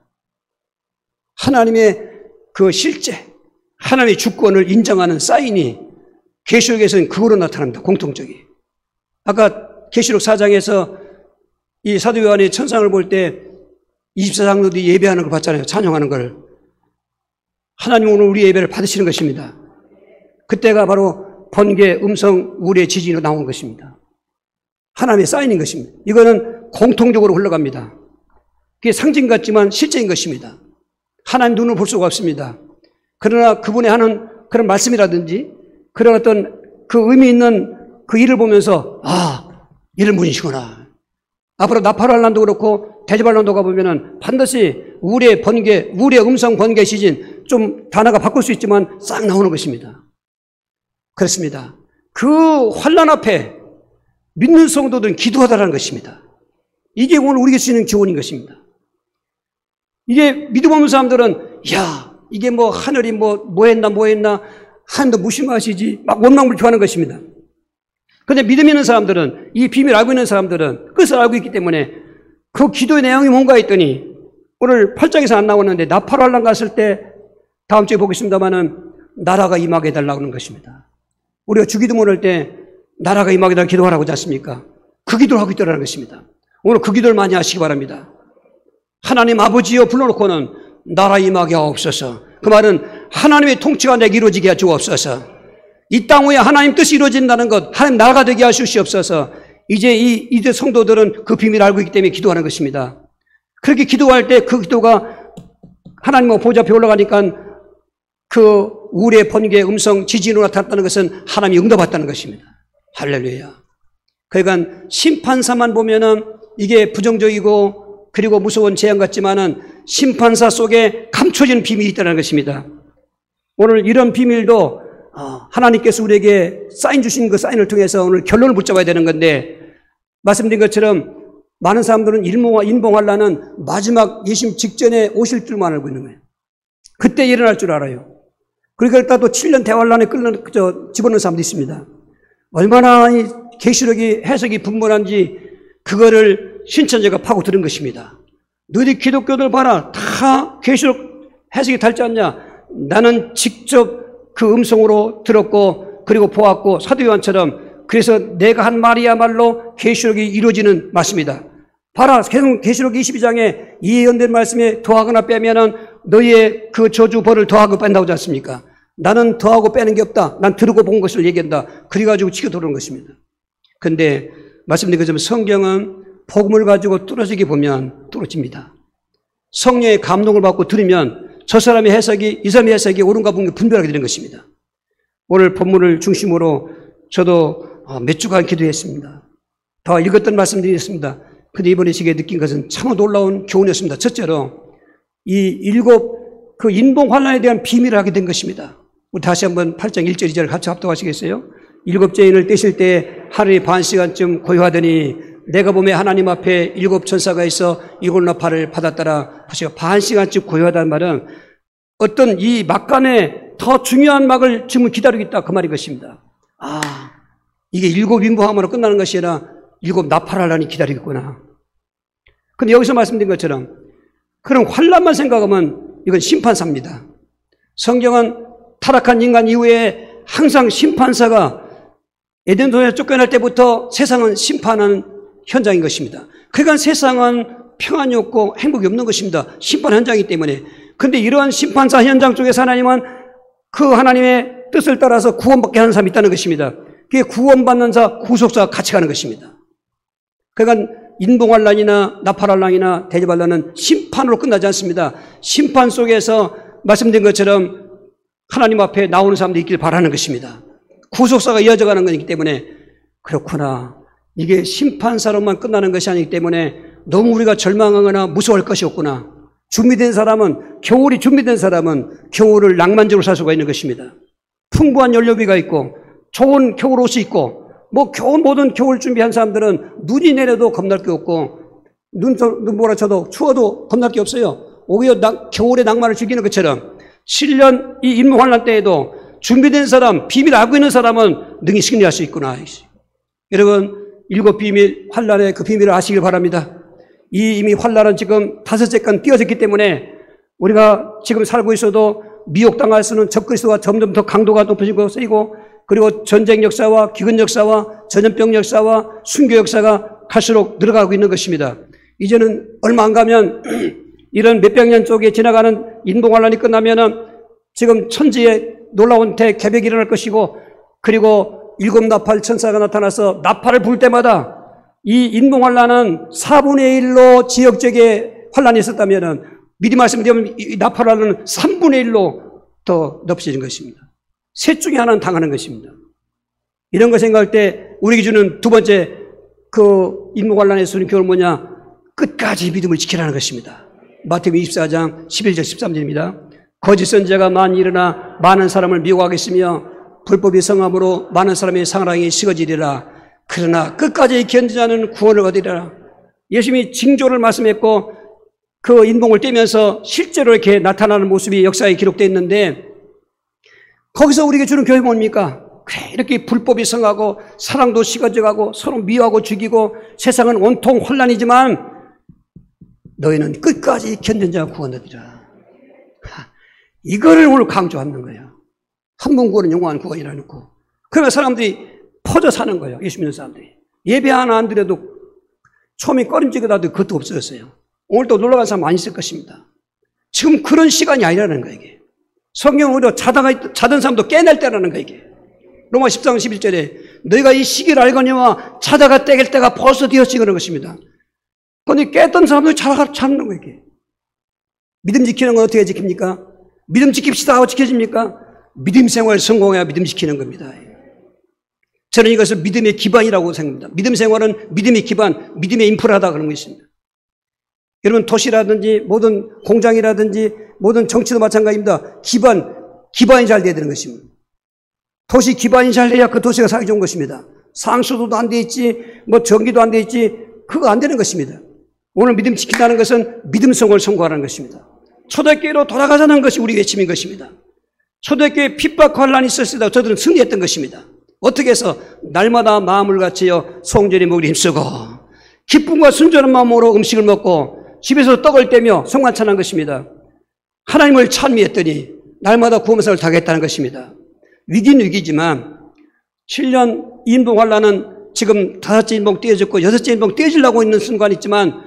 하나님의 그 실제, 하나님의 주권을 인정하는 사인이 계시록에서는 그거로 나타납니다. 공통적이. 아까 계시록 4장에서 이 사도 요한이 천상을 볼 때 24장로들이 예배하는 걸 봤잖아요. 찬양하는 걸. 하나님 오늘 우리 예배를 받으시는 것입니다. 그때가 바로 번개, 음성, 우레, 지진으로 나온 것입니다. 하나님의 사인인 것입니다. 이거는 공통적으로 흘러갑니다. 그게 상징 같지만 실제인 것입니다. 하나님 눈을 볼 수가 없습니다. 그러나 그분의 하는 그런 말씀이라든지 그런 어떤 그 의미 있는 그 일을 보면서 이런 분이시구나. 앞으로 나팔환란도 그렇고 대접환란도 가보면은 반드시 우레, 번개, 우레, 음성, 번개, 지진 좀 단어가 바꿀 수 있지만 싹 나오는 것입니다. 그렇습니다. 그 환란 앞에 믿는 성도들은 기도하다라는 것입니다. 이게 오늘 우리에게 쓰는 교훈인 것입니다. 이게 믿음 없는 사람들은 이게 하늘이 뭐 했나 하나님도 무심하시지 막 원망불평하는 것입니다. 그런데 믿음 있는 사람들은 이 비밀을 알고 있는 사람들은 그것을 알고 있기 때문에 그 기도의 내용이 뭔가 했더니 오늘 8장에서 안 나오는데 나팔환란 갔을 때 다음 주에 보겠습니다마는 나라가 임하게 해달라고 하는 것입니다. 우리가 주기도문 할 때 나라가 임하게 해달라고 기도하라고 하지 않습니까? 그 기도를 하고 있더라는 것입니다. 오늘 그 기도를 많이 하시기 바랍니다. 하나님 아버지여 불러놓고는 나라 임하게 하옵소서. 그 말은 하나님의 통치가 내게 이루어지게 하 주옵소서. 이 땅 위에 하나님 뜻이 이루어진다는 것, 하나님 나라가 되게 하시옵소서. 이제 이들 성도들은 그 비밀을 알고 있기 때문에 기도하는 것입니다. 그렇게 기도할 때 그 기도가 하나님 보좌 앞에 올라가니까 그 우레, 번개, 음성, 지진으로 나타났다는 것은 하나님이 응답했다는 것입니다. 할렐루야. 그러니까 심판사만 보면은 이게 부정적이고 그리고 무서운 재앙 같지만은 심판사 속에 감춰진 비밀이 있다는 것입니다. 오늘 이런 비밀도 하나님께서 우리에게 사인 주신 그 사인을 통해서 오늘 결론을 붙잡아야 되는 건데 말씀드린 것처럼 많은 사람들은 인봉환란은 마지막 예수님 직전에 오실 줄만 알고 있는 거예요. 그때 일어날 줄 알아요. 그러니까 일단 또 7년 대환란에 집어넣는 사람도 있습니다. 얼마나 이 계시록이 해석이 분분한지 그거를 신천지가 파고 들은 것입니다. 너희 기독교들 봐라. 다 계시록 해석이 닳지 않냐. 나는 직접 그 음성으로 들었고 그리고 보았고 사도 요한처럼 그래서 내가 한 말이야말로 계시록이 이루어지는 말씀이다. 봐라. 계시록 22장에 예언된 말씀에 더하거나 빼면은 너희의 그 저주 벌을 더하고 뺀다고 하지 않습니까? 나는 더하고 빼는 게 없다. 난 들고 본 것을 얘기한다. 그래가지고 지켜 들어오는 것입니다. 근데 말씀드린 것처럼 성경은 복음을 가지고 뚫어지게 보면 뚫어집니다. 성령의 감동을 받고 들으면 저 사람의 해석이 이 사람의 해석이 옳은가 본 게 분별하게 되는 것입니다. 오늘 본문을 중심으로 저도 몇 주간 기도했습니다. 더 읽었던 말씀드리겠습니다. 근데 이번에 제가 느낀 것은 참 놀라운 교훈이었습니다. 첫째로 이 7 그 인봉 환란에 대한 비밀을 하게 된 것입니다. 우리 다시 한번 8장 1절 2절 같이 합독하시겠어요? 7죄인을 떼실 때 하루에 반 시간쯤 고요하더니 내가 보매 하나님 앞에 7 천사가 있어 이골 나팔을 받았더라. 보세요. 반 시간쯤 고요하다는 말은 어떤 이 막간에 더 중요한 막을 지금 기다리고 있다. 그 말인 것입니다. 이게 7 인봉함으로 끝나는 것이 아니라 7 나팔하려니 기다리고 있구나. 근데 여기서 말씀드린 것처럼 그럼 환란만 생각하면 이건 심판사입니다. 성경은 타락한 인간 이후에 항상 심판사가 에덴 동산에 쫓겨날 때부터 세상은 심판하는 현장인 것입니다. 그러니까 세상은 평안이 없고 행복이 없는 것입니다. 심판 현장이기 때문에. 그런데 이러한 심판사 현장 쪽에서 하나님은 그 하나님의 뜻을 따라서 구원받게 하는 사람이 있다는 것입니다. 그게 구원받는 자, 구속자가 같이 가는 것입니다. 그러니까 인봉환란이나 나팔환란이나 대접환란은 심판으로 끝나지 않습니다. 심판 속에서 말씀드린 것처럼 하나님 앞에 나오는 사람들이 있길 바라는 것입니다. 구속사가 이어져가는 것이기 때문에 그렇구나. 이게 심판사로만 끝나는 것이 아니기 때문에 너무 우리가 절망하거나 무서워할 것이 없구나. 준비된 사람은 겨울이 준비된 사람은 겨울을 낭만적으로 살 수가 있는 것입니다. 풍부한 연료비가 있고 좋은 겨울 옷이 있고 모든 겨울 준비한 사람들은 눈이 내려도 겁날 게 없고 눈 몰아쳐도 추워도 겁날 게 없어요. 오히려 겨울의 낭만을 즐기는 것처럼 7년 이 인문환란 때에도 준비된 사람, 비밀 알고 있는 사람은 능히 승리할 수 있구나. 여러분 7 비밀 환란의 그 비밀을 아시길 바랍니다. 이미 환란은 지금 5째 건 띄어졌기 때문에 우리가 지금 살고 있어도 미혹당할 수는 적그리스도가 점점 더 강도가 높아지고 쓰이고 그리고 전쟁 역사와 기근 역사와 전염병 역사와 순교 역사가 갈수록 늘어가고 있는 것입니다. 이제는 얼마 안 가면 이런 몇백 년 쪽에 지나가는 인봉환란이 끝나면은 지금 천지에 놀라운 대개벽이 일어날 것이고 그리고 7 나팔 천사가 나타나서 나팔을 불 때마다 이 인봉환란은 4분의 1로 지역적에 환란이 있었다면은 미리 말씀드리면 이 나팔환란은 3분의 1로 더 넓어지는 것입니다. 셋 중에 하나는 당하는 것입니다. 이런 거 생각할 때 우리에게 주는 두 번째 그 인봉환란에서 주는 교훈은 뭐냐? 끝까지 믿음을 지키라는 것입니다. 마태복음 24장 11절 13절입니다. 거짓 선지자가 많이 일어나 많은 사람을 미혹하겠으며 불법이 성함으로 많은 사람의 상랑이 식어지리라. 그러나 끝까지 견디자는 구원을 얻으리라. 예수님이 징조를 말씀했고 그 인봉을 떼면서 실제로 이렇게 나타나는 모습이 역사에 기록되어 있는데 거기서 우리에게 주는 교훈이 뭡니까? 그래, 이렇게 불법이 성하고 사랑도 식어져가고 서로 미워하고 죽이고 세상은 온통 혼란이지만 너희는 끝까지 견딘 자가 구원 얻으리라. 이거를 오늘 강조하는 거예요. 한 번 구원은 영원한 구원이라 놓고. 그러면 사람들이 퍼져 사는 거예요. 예수 믿는 사람들이. 예배 하나 안 드려도 처음에 꺼림직하다도 그것도 없어졌어요. 오늘 또 놀러간 사람 많이 있을 것입니다. 지금 그런 시간이 아니라는 거예요, 이게. 성경 오히려 자던 사람도 깨낼 때라는 거예요, 이게. 로마 14장 11절에 너희가 이 시기를 알거니와 자다가 깨길 때가 벌써 되었지 그런 것입니다. 그런데 깼던 사람들이 자는 거예요, 이게. 믿음 지키는 건 어떻게 지킵니까? 믿음 지킵시다 하고 지켜집니까? 믿음 생활 성공해야 믿음 지키는 겁니다. 저는 이것을 믿음의 기반이라고 생각합니다. 믿음 생활은 믿음의 기반, 믿음의 인프라다 그런 것입니다. 여러분 도시라든지 모든 공장이라든지 모든 정치도 마찬가지입니다. 기반이 잘 돼야 되는 것입니다. 도시 기반이 잘 돼야 그 도시가 살기 좋은 것입니다. 상수도도 안 돼 있지, 전기도 안 돼 있지, 그거 안 되는 것입니다. 오늘 믿음 지킨다는 것은 믿음 생활을 성공하는 것입니다. 초대교회로 돌아가자는 것이 우리 외침인 것입니다. 초대교회 핍박 환란이 있었을 때 저들은 승리했던 것입니다. 어떻게 해서 날마다 마음을 갖추어 송전히 먹으려 힘쓰고 기쁨과 순전한 마음으로 음식을 먹고 집에서 떡을 떼며 송만찬한 것입니다. 하나님을 찬미했더니 날마다 구원사를 당했다는 것입니다. 위기는 위기지만 7년 인봉 환란은 지금 5째 인봉 떼어졌고 6째 인봉 떼어지려고 있는 순간이 있지만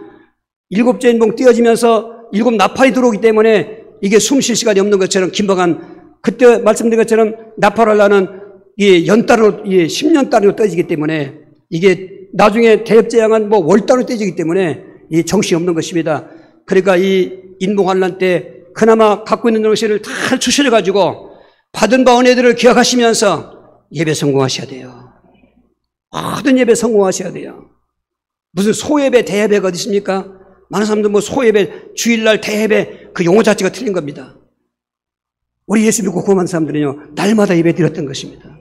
7째 인봉 떼어지면서 7 나팔이 들어오기 때문에 이게 숨 쉴 시간이 없는 것처럼 긴박한 그때 말씀드린 것처럼 나팔 환란은 연단으로 10년 단위로 떼어지기 때문에 이게 나중에 대입재앙은 뭐 월단으로 떼지기 때문에 이 정신이 없는 것입니다. 그러니까 이 인봉 환란 때 그나마 갖고 있는 정신을 다 추스려 가지고 받은 바 은혜들을 기억하시면서 예배 성공하셔야 돼요. 모든 예배 성공하셔야 돼요. 무슨 소예배, 대예배가 어디 있습니까? 많은 사람들 뭐 소예배, 주일날 대예배 그 용어 자체가 틀린 겁니다. 우리 예수 믿고 구원한 사람들은요 날마다 예배 드렸던 것입니다.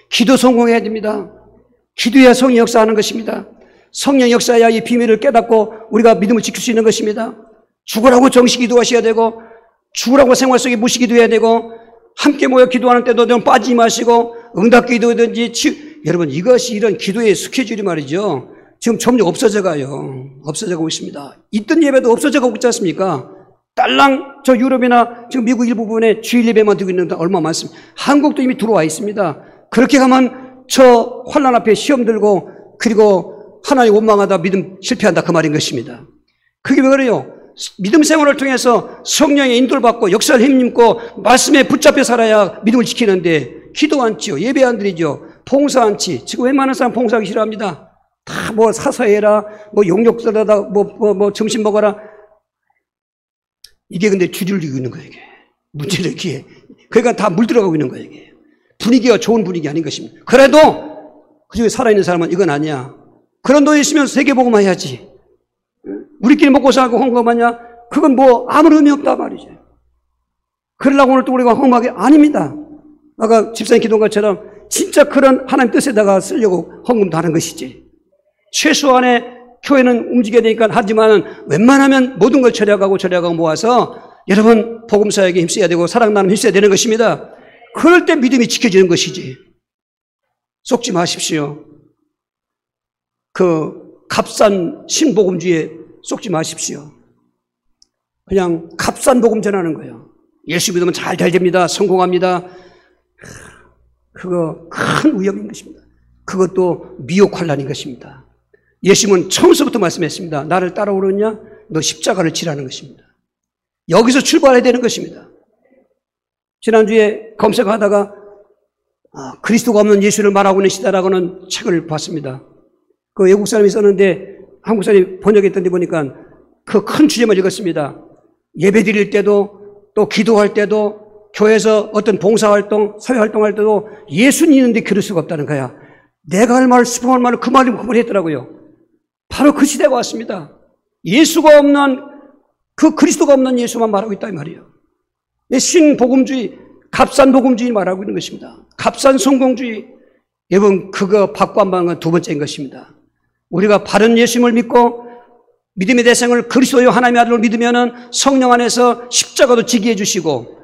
기도 성공해야 됩니다. 기도해야 성령 역사하는 것입니다. 성령 역사해야 이 비밀을 깨닫고 우리가 믿음을 지킬 수 있는 것입니다. 죽으라고 정시 기도하셔야 되고 죽으라고 생활 속에 무시 기도해야 되고 함께 모여 기도하는 때도 좀 빠지지 마시고 응답 기도든지 여러분 이것이 이런 기도의 스케줄이 말이죠. 지금 점점 없어져 가요. 없어져 가고 있습니다. 있던 예배도 없어져 가고 있지 않습니까? 딸랑 저 유럽이나 지금 미국 일부분에 주일 예배만 드리고 있는 데 얼마 많습니다. 한국도 이미 들어와 있습니다. 그렇게 가면 저 환난 앞에 시험 들고 그리고 하나님 원망하다 믿음 실패한다 그 말인 것입니다. 그게 왜 그래요? 믿음 생활을 통해서 성령의 인도를 받고 역사를 힘입고 말씀에 붙잡혀 살아야 믿음을 지키는데 기도 안 치요. 예배 안 드리죠. 봉사 안 치. 지금 웬만한 사람 봉사하기 싫어합니다. 다 뭐 사사해라, 뭐 용역 써라, 뭐 점심 먹어라. 이게 근데 주류를 이기고 있는 거예요, 이게. 문제를 이게. 그러니까 다 물들어가고 있는 거예요, 이게. 분위기가 좋은 분위기 아닌 것입니다. 그래도 그 중에 살아있는 사람은 이건 아니야. 그런 돈 있으면 세계복음화 해야지. 우리끼리 먹고 살고 헌금하냐? 그건 뭐 아무런 의미 없다 말이죠. 그러려고 오늘 또 우리가 헌금하게 아닙니다. 아까 집사님 기도한 것처럼 진짜 그런 하나님 뜻에다가 쓰려고 헌금도 하는 것이지. 최소한의 교회는 움직여야 되니까 하지만 웬만하면 모든 걸 절약하고 모아서 여러분 복음사역에 힘써야 되고 사랑 나눔 힘써야 되는 것입니다. 그럴 때 믿음이 지켜지는 것이지. 속지 마십시오. 그 값싼 신복음주의에 속지 마십시오. 그냥 값싼 복음 전하는 거예요. 예수 믿으면 잘 됩니다. 성공합니다. 그거 큰 위험인 것입니다. 그것도 미혹 환란인 것입니다. 예수님은 처음부터 말씀했습니다. 나를 따라오느냐? 너 십자가를 지라는 것입니다. 여기서 출발해야 되는 것입니다. 지난주에 검색하다가 그리스도가 없는 예수를 말하고 있는 시대라고는 책을 봤습니다. 그 외국 사람이 썼는데 한국 사람이 번역했던 데 보니까 그 큰 주제만 읽었습니다. 예배 드릴 때도 또 기도할 때도 교회에서 어떤 봉사활동, 사회활동할 때도 예수님 있는데 그럴 수가 없다는 거야. 내가 할 말, 수평할 말을 그 말을 했더라고요. 바로 그 시대가 왔습니다. 예수가 없는 그 그리스도가 없는 예수만 말하고 있다 이 말이에요. 신복음주의, 값싼 복음주의 말하고 있는 것입니다. 값싼 성공주의. 여러분 그거 받고 안 받는 건 두 번째인 것입니다. 우리가 바른 예수님을 믿고 믿음의 대상을 그리스도요 하나님의 아들을 믿으면은 성령 안에서 십자가도 지게 해주시고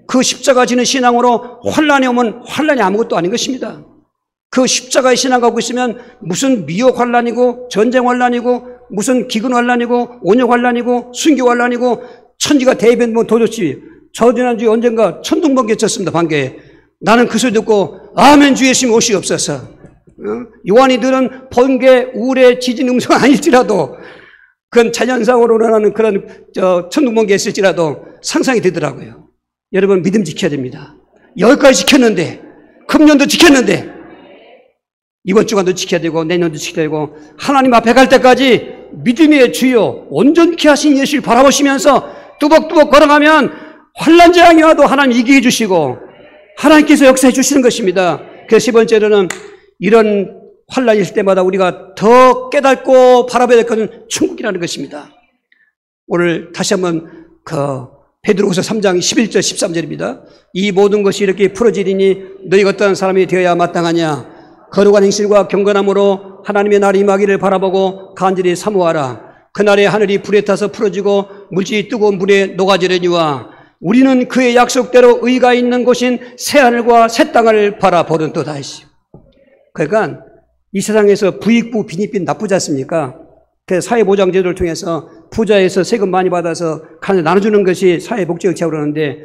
그 십자가 지는 신앙으로 환란이 오면 환란이 아무것도 아닌 것입니다. 그 십자가의 신앙 갖고 있으면 무슨 미혹 환란이고 전쟁 환란이고 무슨 기근 환란이고 온역 환란이고 순교 환란이고 천지가 대변 뭐 도저히 저 지난주에 언젠가 천둥번개 쳤습니다. 반개에. 나는 그 소리 듣고 아멘 주 예수님 오시옵소서. 요한이 들은 번개, 우레, 지진, 음성 아닐지라도 그건 자연상으로 일어나는 그런 천둥번개 있을지라도 상상이 되더라고요. 여러분 믿음 지켜야 됩니다. 여기까지 지켰는데 금년도 지켰는데 이번 주간도 지켜야 되고 내년도 지켜야 되고 하나님 앞에 갈 때까지 믿음의 주요 온전케 하신 예수를 바라보시면서 뚜벅뚜벅 걸어가면 환난 재앙이 와도 하나님 이기게 해주시고 하나님께서 역사해 주시는 것입니다. 그래서 세 번째로는 이런 환난이 있을 때마다 우리가 더 깨닫고 바라봐야 될 것은 천국이라는 것입니다. 오늘 다시 한번 베드로후서 3장 11절 13절입니다. 이 모든 것이 이렇게 풀어지리니 너희가 어떠한 사람이 되어야 마땅하냐. 거룩한 행실과 경건함으로 하나님의 날이 임하기를 바라보고 간절히 사모하라. 그날에 하늘이 불에 타서 풀어지고 물질이 뜨거운 물에 녹아지려니와 우리는 그의 약속대로 의가 있는 곳인 새하늘과 새 땅을 바라보는도다. 그러니까 이 세상에서 부익부 빈익빈 나쁘지 않습니까? 그래서 사회보장제도를 통해서 부자에서 세금 많이 받아서 가난에 나눠주는 것이 사회복지정책이라고 그러는데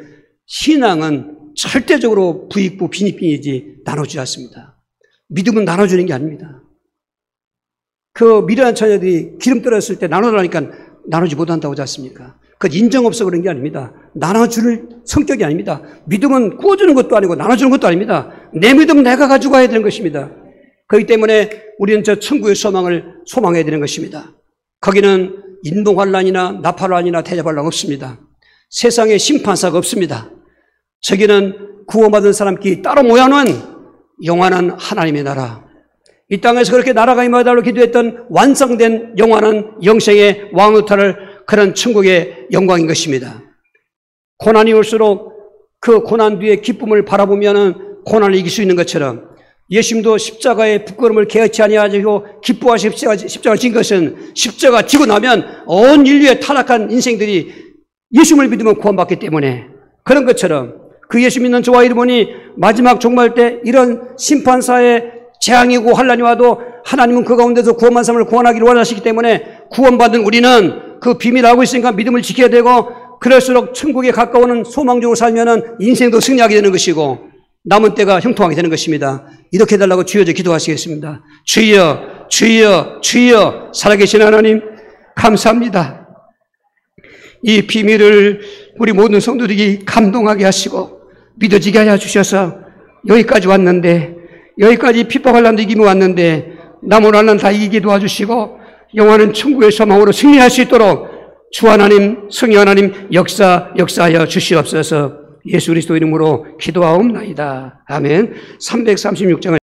신앙은 절대적으로 부익부 빈익빈이지 나눠주지 않습니다. 믿음은 나눠주는 게 아닙니다. 그 미련한 처녀들이 기름 떨어졌을 때 나눠달라니까 나누지 못한다고 하지 않습니까? 그건 인정 없어 그런 게 아닙니다. 나눠줄 성격이 아닙니다. 믿음은 구워주는 것도 아니고 나눠주는 것도 아닙니다. 내 믿음 내가 가지고 가야 되는 것입니다. 그렇기 때문에 우리는 저 천국의 소망을 소망해야 되는 것입니다. 거기는 인동환란이나 나팔환이나 대접환란 없습니다. 세상에 심판사가 없습니다. 저기는 구원받은 사람끼리 따로 모여놓은 영원한 하나님의 나라, 이 땅에서 그렇게 나라가 임하달라고 기도했던 완성된 영원한 영생의 왕노타를 그런 천국의 영광인 것입니다. 고난이 올수록 그 고난 뒤에 기쁨을 바라보면 고난을 이길 수 있는 것처럼 예수님도 십자가의 부끄러움을 개의치 아니하시고 기뻐하시고 십자가를 진 것은 십자가 지고 나면 온 인류의 타락한 인생들이 예수님을 믿으면 구원받기 때문에, 그런 것처럼 그 예수 믿는 저와 여러분이 마지막 종말 때 이런 심판사의 재앙이고 환란이 와도 하나님은 그 가운데서 구원받은 사람을 구원하기를 원하시기 때문에 구원받은 우리는 그 비밀을 알고 있으니까 믿음을 지켜야 되고, 그럴수록 천국에 가까워오는 소망적으로 살면은 인생도 승리하게 되는 것이고 남은 때가 형통하게 되는 것입니다. 이렇게 해달라고 주여져 기도하시겠습니다. 주여, 주여, 주여, 살아계신 하나님 감사합니다. 이 비밀을 우리 모든 성도들이 감동하게 하시고 믿어지게 하여 주셔서 여기까지 왔는데, 여기까지 핍박을 난도 이기며 왔는데 남은 환난 다 이기게 도와주시고 영원한 천국의 소망으로 승리할 수 있도록 주 하나님, 성령 하나님 역사하여 주시옵소서. 예수 그리스도 이름으로 기도하옵나이다. 아멘. 336장을